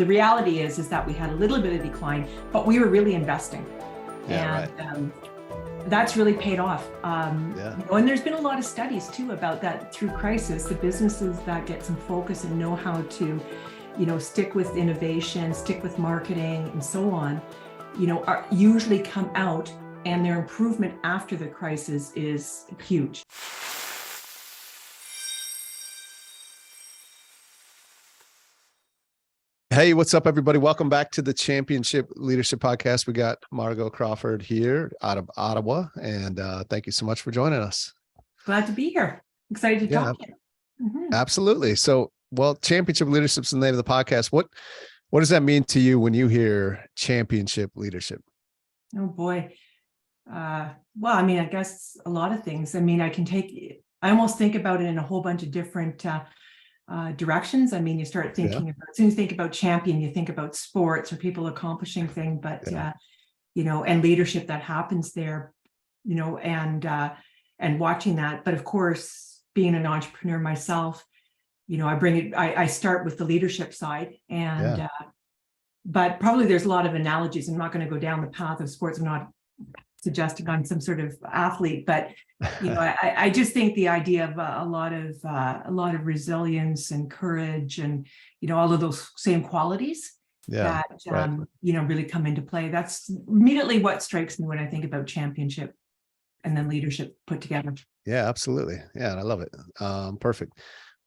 the reality is that we had a little bit of decline, but we were really investing. That's really paid off. And there's been a lot of studies too about that through crisis. The businesses that get some focus and know how to, stick with innovation, stick with marketing and so on, are usually come out, and their improvement after the crisis is huge. Hey, what's up, everybody? Welcome back to the Championship Leadership Podcast. We got Margo Crawford here out of Ottawa, and thank you so much for joining us. Glad to be here. Excited to talk to you. Mm-hmm. Absolutely. So, Championship Leadership is the name of the podcast. What does that mean to you when you hear championship leadership? Oh boy. I guess a lot of things. I almost think about it in a whole bunch of different directions. You start thinking about, as soon as you think about champion, you think about sports or people accomplishing things, but and leadership that happens there, and watching that. But of course, being an entrepreneur myself, I start with the leadership side, and but probably there's a lot of analogies. I'm not going to go down the path of sports. I'm not suggesting I'm some sort of athlete, but I just think the idea of a lot of resilience and courage and all of those same qualities that really come into play. That's immediately what strikes me when I think about championship and then leadership put together. Yeah, absolutely. Yeah, and I love it. Perfect.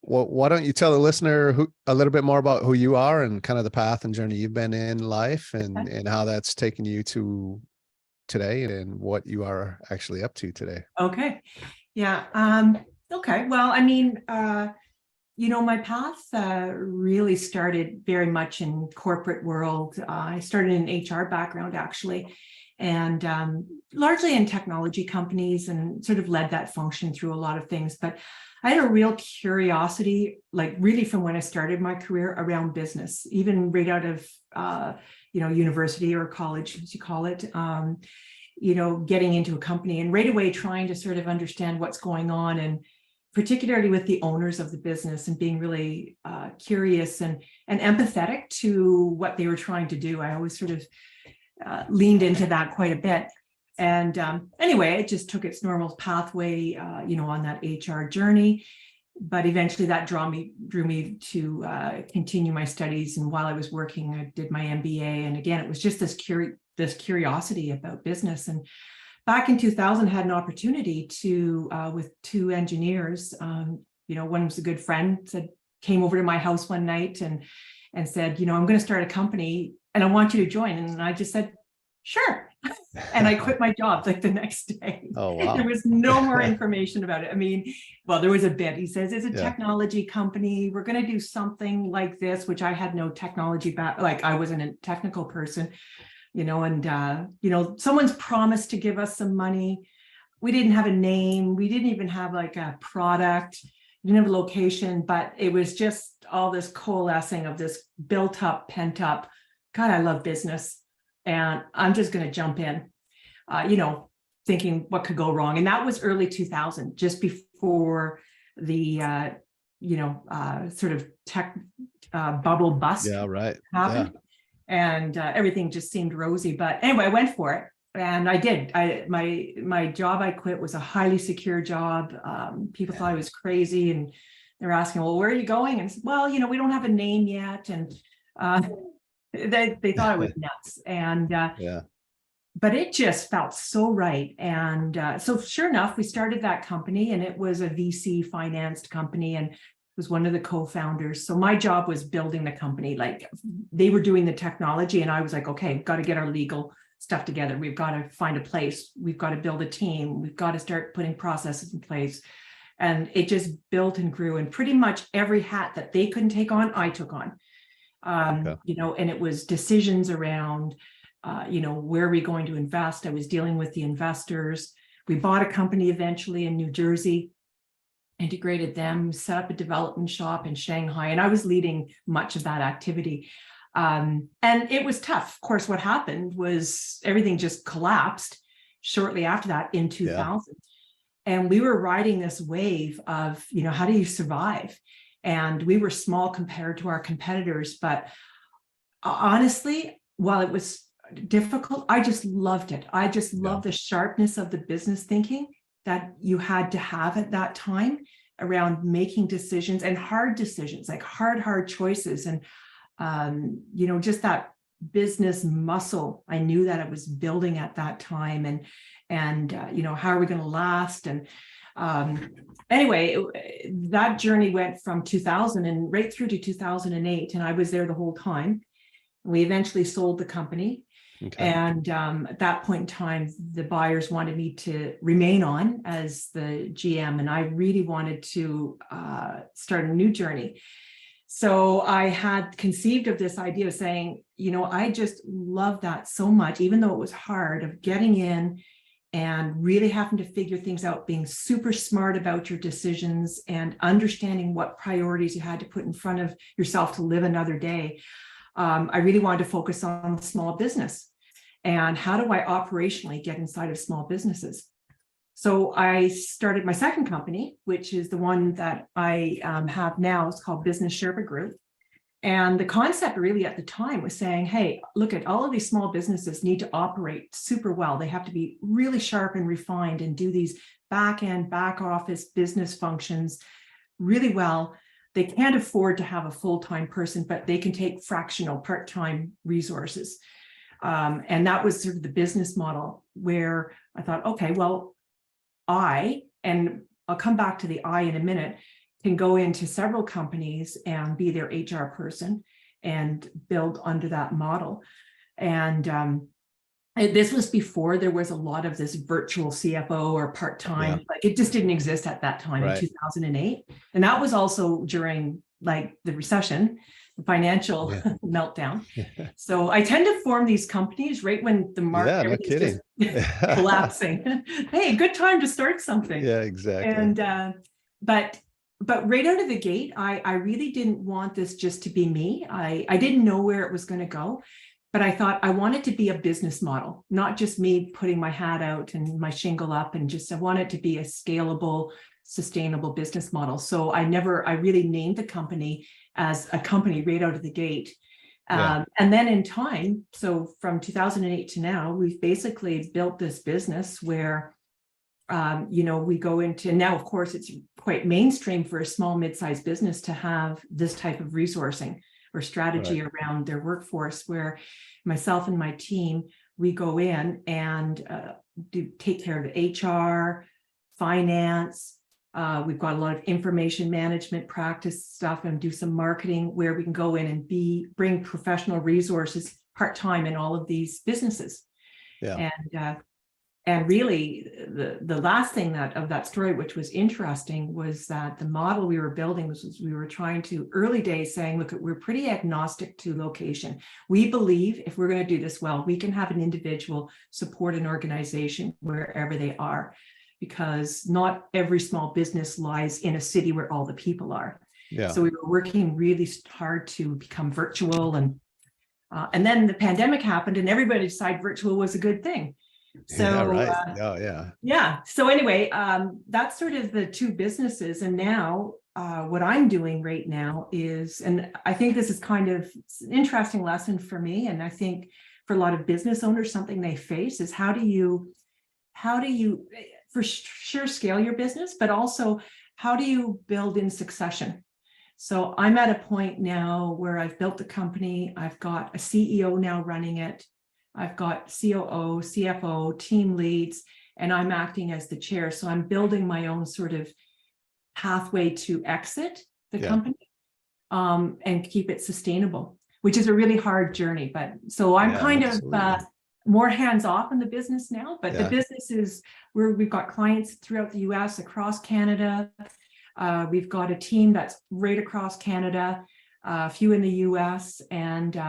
Well, why don't you tell the listener a little bit more about who you are and kind of the path and journey you've been in life, and how that's taken you to today and what you are actually up to today. Okay. Yeah. Okay. Well, my path really started very much in corporate world. I started in HR background actually, and largely in technology companies, and sort of led that function through a lot of things. But I had a real curiosity, like really from when I started my career, around business, even right out of university or college, as you call it, getting into a company and right away trying to sort of understand what's going on, and particularly with the owners of the business, and being really curious and empathetic to what they were trying to do. I always sort of leaned into that quite a bit. And anyway, it just took its normal pathway, on that HR journey. But eventually that drew me to continue my studies. And while I was working, I did my MBA. And again, it was just this curiosity about business. And back in 2000, I had an opportunity to, with two engineers, one was a good friend, came over to my house one night and said, I'm going to start a company and I want you to join. And I just said, sure. And I quit my job like the next day. Oh, wow. There was no more information about it. There was a bit. He says, it's a technology company. We're going to do something like this, which I had no technology I wasn't a technical person, someone's promised to give us some money. We didn't have a name. We didn't even have like a product. We didn't have a location, but it was just all this coalescing of this built up, pent up, God, I love business. And I'm just going to jump in, thinking what could go wrong. And that was early 2000, just before the, sort of tech bubble bust happened. Yeah. And everything just seemed rosy. But anyway, I went for it. And I did. My job I quit was a highly secure job. People thought I was crazy. And they were asking, well, where are you going? And I said, well, we don't have a name yet. And they thought I was nuts. And but it just felt so right. And so sure enough, we started that company, and it was a VC financed company, and was one of the co-founders. So my job was building the company. Like, they were doing the technology, and I was like, okay, we've got to get our legal stuff together. We've got to find a place. We've got to build a team. We've got to start putting processes in place. And it just built and grew. And pretty much every hat that they couldn't take on, I took on. And it was decisions around, where are we going to invest? I was dealing with the investors. We bought a company eventually in New Jersey, integrated them, set up a development shop in Shanghai, and I was leading much of that activity. And it was tough. Of course, what happened was everything just collapsed shortly after that in 2000. And we were riding this wave of, how do you survive? And we were small compared to our competitors, but honestly, while it was difficult, I just loved it. I just Yeah. loved the sharpness of the business thinking that you had to have at that time around making decisions, and hard decisions, like hard choices. And, just that business muscle, I knew that I was building at that time. And how are we going to last? And anyway, that journey went from 2000 and right through to 2008. And I was there the whole time. We eventually sold the company. Okay. And at that point in time, the buyers wanted me to remain on as the GM, and I really wanted to start a new journey. So I had conceived of this idea of saying, I just love that so much, even though it was hard, of getting in and really having to figure things out, being super smart about your decisions and understanding what priorities you had to put in front of yourself to live another day. I really wanted to focus on small business and how do I operationally get inside of small businesses. So I started my second company, which is the one that I have now. It's called Business Sherpa Group. And the concept really at the time was saying, hey, look at all of these small businesses need to operate super well. They have to be really sharp and refined and do these back office business functions really well. They can't afford to have a full-time person, but they can take fractional part-time resources. And that was sort of the business model where I thought, okay, well, and I'll come back to the I in a minute, can go into several companies and be their HR person and build under that model. And this was before there was a lot of this virtual CFO or part-time, like it just didn't exist at that time in 2008. And that was also during like the recession, the financial meltdown. So I tend to form these companies right when the market everything's just collapsing. Hey, good time to start something. Yeah, exactly. And but right out of the gate, I really didn't want this just to be me. I didn't know where it was going to go, but I thought I wanted to be a business model, not just me putting my hat out and my shingle up, and I want it to be a scalable, sustainable business model. So I really named the company as a company right out of the gate. And then in time, so from 2008 to now, we've basically built this business where, we go into, now, of course, it's quite mainstream for a small, mid-sized business to have this type of resourcing or strategy around their workforce, where myself and my team, we go in and take care of HR, finance. We've got a lot of information management practice stuff and do some marketing where we can go in and bring professional resources part-time in all of these businesses. And really the last thing of that story, which was interesting, was that the model we were building was we were trying to early days saying, look, we're pretty agnostic to location. We believe if we're going to do this well, we can have an individual support an organization wherever they are, because not every small business lies in a city where all the people are. So we were working really hard to become virtual, and then the pandemic happened and everybody decided virtual was a good thing. So so anyway, that's sort of the two businesses. And now what I'm doing right now is, and I think this is kind of an interesting lesson for me, and I think for a lot of business owners, something they face is how do you for sure scale your business, but also how do you build in succession? So I'm at a point now where I've built the company. I've got a CEO now running it. I've got COO, CFO, team leads, and I'm acting as the chair. So I'm building my own sort of pathway to exit the company and keep it sustainable, which is a really hard journey. But so I'm kind of more hands-off in the business now, but the business is where we've got clients throughout the US, across Canada. We've got a team that's right across Canada, a few in the US, and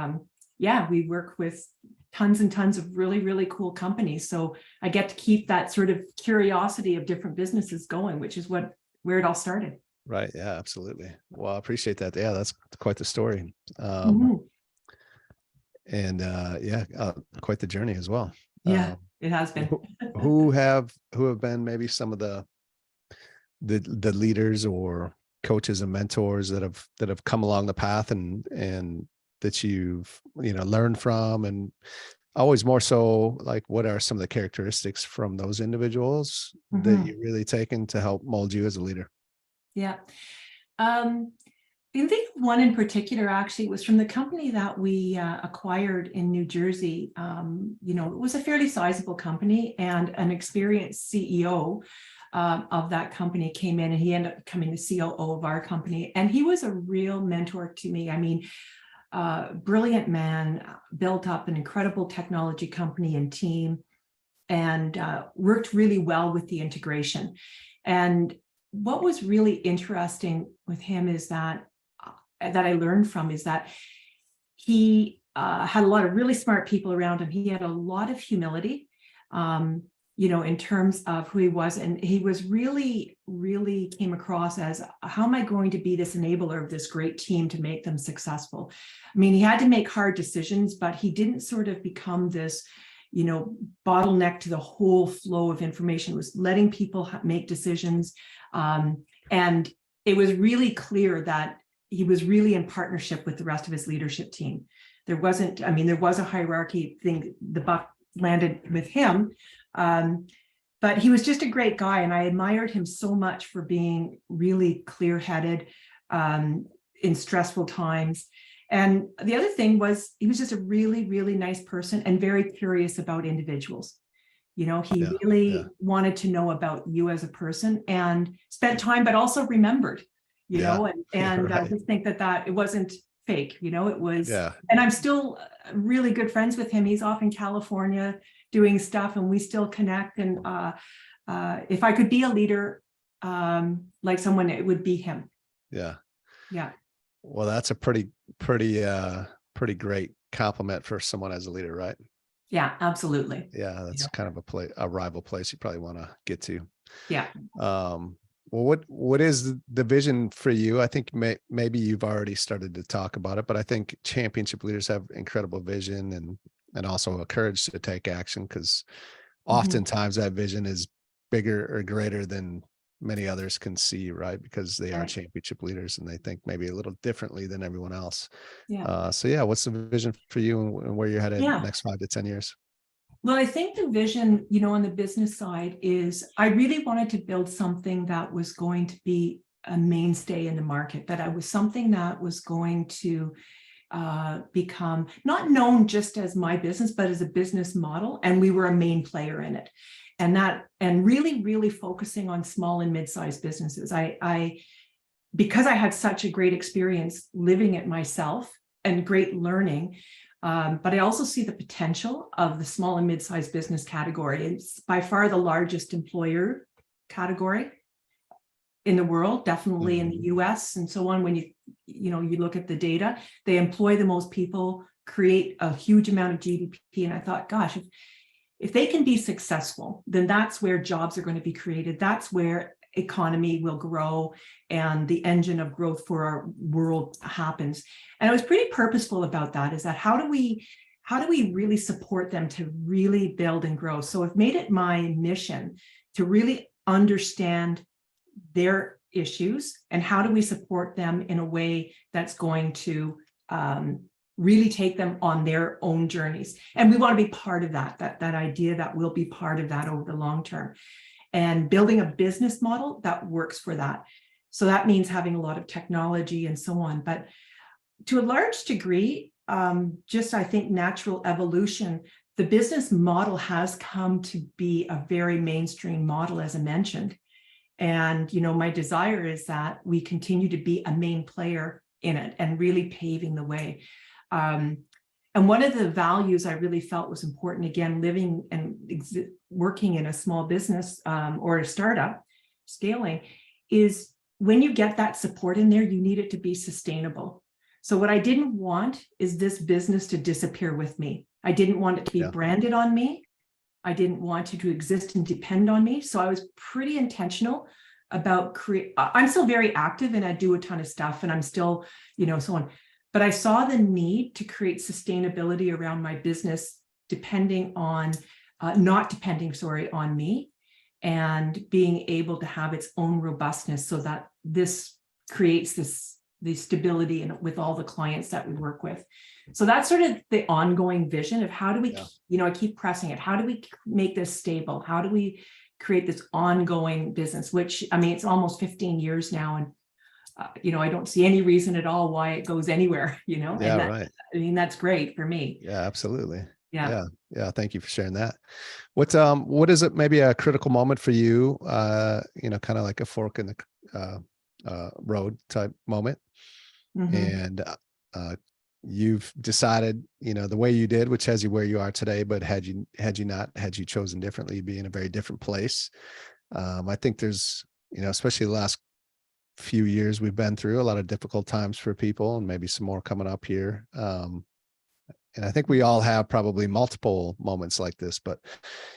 we work with tons and tons of really, really cool companies. So I get to keep that sort of curiosity of different businesses going, which is where it all started. Right. Yeah, absolutely. Well, I appreciate that. Yeah, that's quite the story. And quite the journey as well. It has been. who have been maybe some of the leaders or coaches and mentors that have come along the path and that you've, learned from, and always more so like, what are some of the characteristics from those individuals that Mhm. you really taken to help mold you as a leader? Yeah. I think one in particular actually was from the company that we acquired in New Jersey. It was a fairly sizable company, and an experienced CEO of that company came in, and he ended up becoming the COO of our company. And he was a real mentor to me. I mean, brilliant man, built up an incredible technology company and team, and worked really well with the integration. And what was really interesting with him is that I learned from is that he had a lot of really smart people around him. He had a lot of humility, in terms of who he was. And he was really, really came across as, how am I going to be this enabler of this great team to make them successful? I mean, he had to make hard decisions, but he didn't sort of become this, bottleneck to the whole flow of information. It was letting people make decisions. And it was really clear that he was really in partnership with the rest of his leadership team. There was a hierarchy thing. The buck landed with him. But he was just a great guy. And I admired him so much for being really clear-headed in stressful times. And the other thing was, he was just a really, really nice person and very curious about individuals. He really wanted to know about you as a person, and spent time, but also remembered, and I Right. just think that it wasn't fake, it was, Yeah. and I'm still really good friends with him. He's off in California doing stuff, and we still connect. And if I could be a leader, like someone, it would be him. Yeah. Yeah. Well, that's a pretty great compliment for someone as a leader, right? Yeah, absolutely. Yeah, that's kind of a rival place you probably want to get to. Yeah. Well, what is the vision for you? I think maybe you've already started to talk about it, but I think championship leaders have incredible vision, and also a courage to take action, because oftentimes that vision is bigger or greater than many others can see, right? Because they are Right. championship leaders, and they think maybe a little differently than everyone else. Yeah. So yeah, what's the vision for you, and where you're headed Yeah. next 5 to 10 years? Well, I think the vision, on the business side is, I really wanted to build something that was going to be a mainstay in the market, that I was something that was going to become not known just as my business, but as a business model. And we were a main player in it. And really, really focusing on small and mid-sized businesses. Because I had such a great experience living it myself and great learning, but I also see the potential of the small and mid-sized business category. It's by far the largest employer category in the world, definitely in the US and so on. When you look at the data, they employ the most people, create a huge amount of GDP. And I thought, gosh, if they can be successful, then that's where jobs are going to be created. That's where economy will grow, and the engine of growth for our world happens. And I was pretty purposeful about that, is that how do we really support them to really build and grow? So I've made it my mission to really understand their issues, and how do we support them in a way that's going to really take them on their own journeys. And we want to be part of that idea that we'll be part of that over the long term, and building a business model that works for that. So that means having a lot of technology and so on. But to a large degree, just I think natural evolution, the business model has come to be a very mainstream model, as I mentioned. And, my desire is that we continue to be a main player in it and really paving the way. And one of the values I really felt was important, again, living and working in a small business or a startup, scaling, is when you get that support in there, you need it to be sustainable. So what I didn't want is this business to disappear with me. I didn't want it to be branded on me. I didn't want it to exist and depend on me. So I was pretty intentional about I'm still very active, and I do a ton of stuff, and I'm still, so on. But I saw the need to create sustainability around my business, not depending on me, and being able to have its own robustness, so that this creates this the stability and with all the clients that we work with. So that's sort of the ongoing vision of how do we, I keep pressing it. How do we make this stable? How do we create this ongoing business, which, I mean, it's almost 15 years now. And, I don't see any reason at all why it goes anywhere, Yeah, and that, right. I mean, that's great for me. Yeah, absolutely. Yeah. Yeah. Thank you for sharing that. What is it? Maybe a critical moment for you, kind of like a fork in the road type moment. And you've decided, the way you did, which has you where you are today, but had you chosen differently, you'd be in a very different place. I think there's, especially the last few years we've been through a lot of difficult times for people, and maybe some more coming up here. And I think we all have probably multiple moments like this, but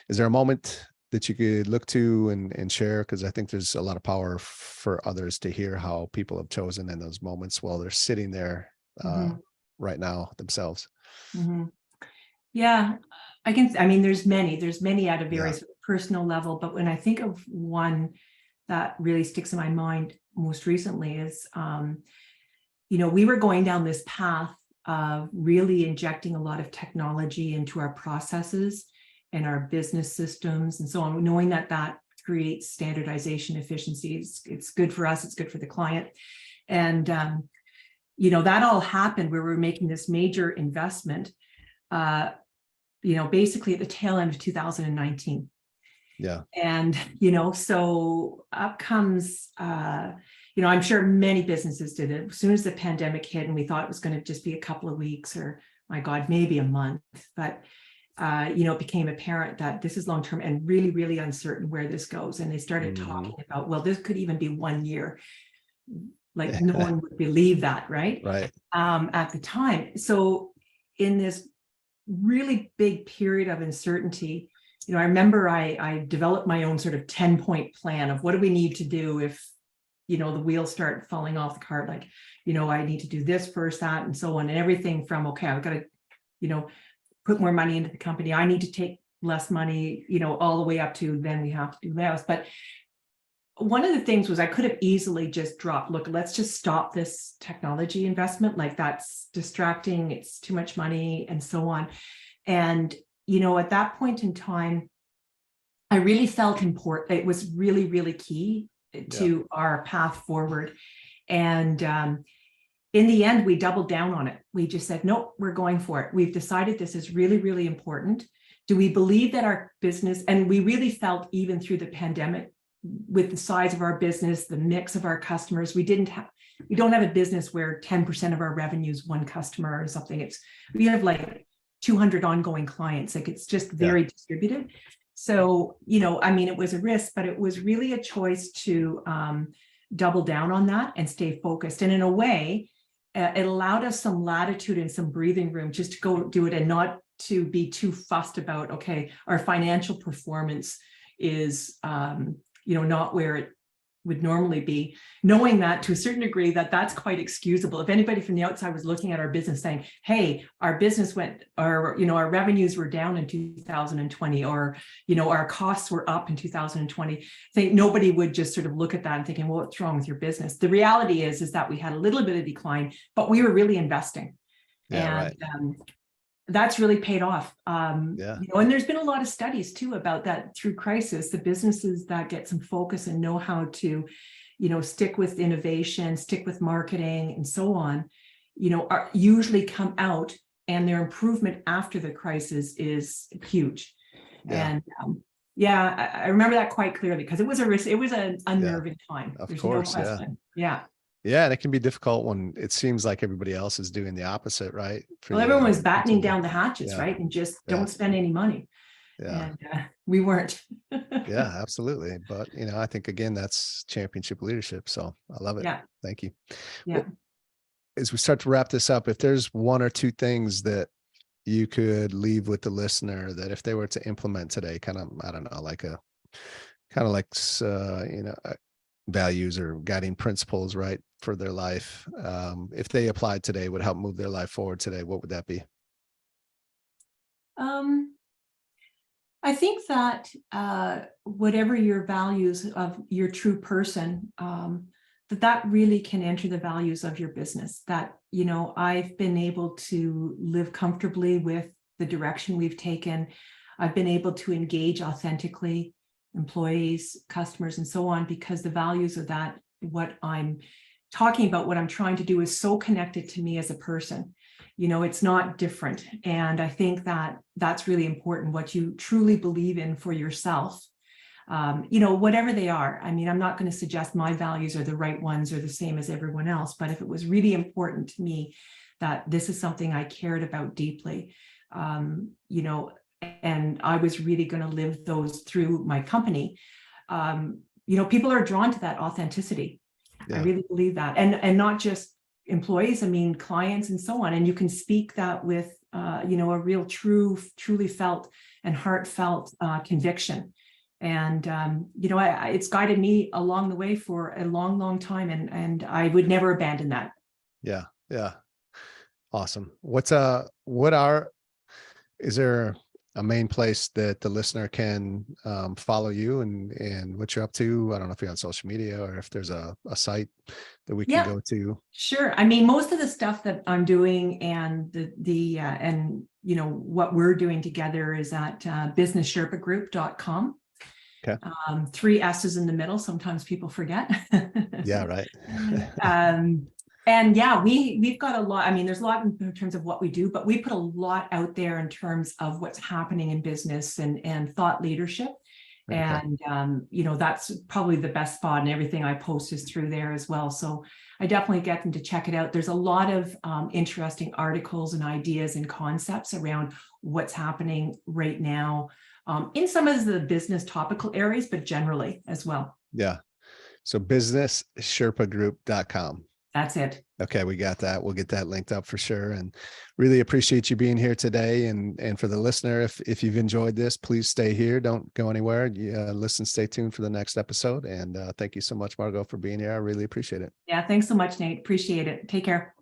is there a moment that you could look to and share? Because I think there's a lot of power for others to hear how people have chosen in those moments while they're sitting there right now themselves. Yeah, I mean, there's many at a very sort of personal level, but when I think of one that really sticks in my mind most recently is, we were going down this path of really injecting a lot of technology into our processes and our business systems and so on, knowing that creates standardization efficiencies. It's good for us, it's good for the client. And, that all happened where we were making this major investment, basically at the tail end of 2019. Yeah. And, so up comes, I'm sure many businesses did it as soon as the pandemic hit, and we thought it was going to just be a couple of weeks or, my God, maybe a month. But, it became apparent that this is long-term and really, really uncertain where this goes. And they started talking about, well, this could even be 1 year. Like no one would believe that, right? Right. At the time. So in this really big period of uncertainty, I remember I developed my own sort of 10-point plan of what do we need to do if, the wheels start falling off the cart, like, I need to do this first, that, and so on. And everything from, okay, I've got to, put more money into the company. I need to take less money, all the way up to then we have to do less. But one of the things was I could have easily just dropped, look, let's just stop this technology investment. Like that's distracting. It's too much money and so on. And, at that point in time, I really felt important. It was really, really key to our path forward. And in the end, we doubled down on it. We just said, nope, we're going for it. We've decided this is really, really important. Do we believe that our business, and we really felt even through the pandemic, with the size of our business, the mix of our customers, we don't have a business where 10% of our revenue is one customer or something. We have like 200 ongoing clients. Like it's just very distributed. So, I mean, it was a risk, but it was really a choice to double down on that and stay focused. And in a way, it allowed us some latitude and some breathing room just to go do it and not to be too fussed about, okay, our financial performance is, not where it would normally be, knowing that to a certain degree that's quite excusable. If anybody from the outside was looking at our business saying, hey, our business our revenues were down in 2020, or, our costs were up in 2020, I think nobody would just sort of look at that and thinking, well, what's wrong with your business? The reality is that we had a little bit of decline, but we were really investing. And that's really paid off. And there's been a lot of studies too about that through crisis. The businesses that get some focus and know how to, stick with innovation, stick with marketing and so on, are usually come out, and their improvement after the crisis is huge. And I remember that quite clearly because it was a risk. It was an unnerving time. There's no question. Yeah, and it can be difficult when it seems like everybody else is doing the opposite, right? Well, everyone was battening down the hatches, right? And just don't spend any money. And we weren't. Yeah, absolutely. But, I think, again, that's championship leadership. So I love it. Yeah. Thank you. Yeah. Well, as we start to wrap this up, if there's one or two things that you could leave with the listener that if they were to implement today, kind of, I don't know, like values or guiding principles, right, for their life, if they applied today, would help move their life forward today, what would that be? I think that whatever your values of your true person, that really can enter the values of your business. That, you know, I've been able to live comfortably with the direction we've taken. I've been able to engage authentically, employees, customers, and so on, because the values of that, what I'm talking about, what I'm trying to do, is so connected to me as a person. You know, it's not different. And I think that that's really important, what you truly believe in for yourself. You know, whatever they are. I mean, I'm not going to suggest my values are the right ones or the same as everyone else, but if it was really important to me that this is something I cared about deeply, you know, and I was really going to live those through my company, you know, people are drawn to that authenticity. Yeah. I really believe that. And not just employees, I mean, clients and so on. And you can speak that with, you know, a real truly felt and heartfelt conviction. And, you know, it's guided me along the way for a long, long time. And I would never abandon that. Yeah. Yeah. Awesome. Is there a main place that the listener can follow you and what you're up to? I don't know if you're on social media or if there's a site that we can go to. Sure. I mean, most of the stuff that I'm doing and and, you know, what we're doing together is at businesssherpagroup.com. Okay. 3 S's in the middle. Sometimes people forget. Yeah, right. And yeah, we've got a lot. I mean, there's a lot in terms of what we do, but we put a lot out there in terms of what's happening in business and thought leadership. Okay. And, you know, that's probably the best spot, and everything I post is through there as well. So I definitely get them to check it out. There's a lot of interesting articles and ideas and concepts around what's happening right now in some of the business topical areas, but generally as well. Yeah. So businesssherpagroup.com. That's it. Okay, we got that. We'll get that linked up for sure. And really appreciate you being here today. And for the listener, if you've enjoyed this, please stay here. Don't go anywhere. Listen, stay tuned for the next episode. And thank you so much, Margo, for being here. I really appreciate it. Yeah, thanks so much, Nate. Appreciate it. Take care.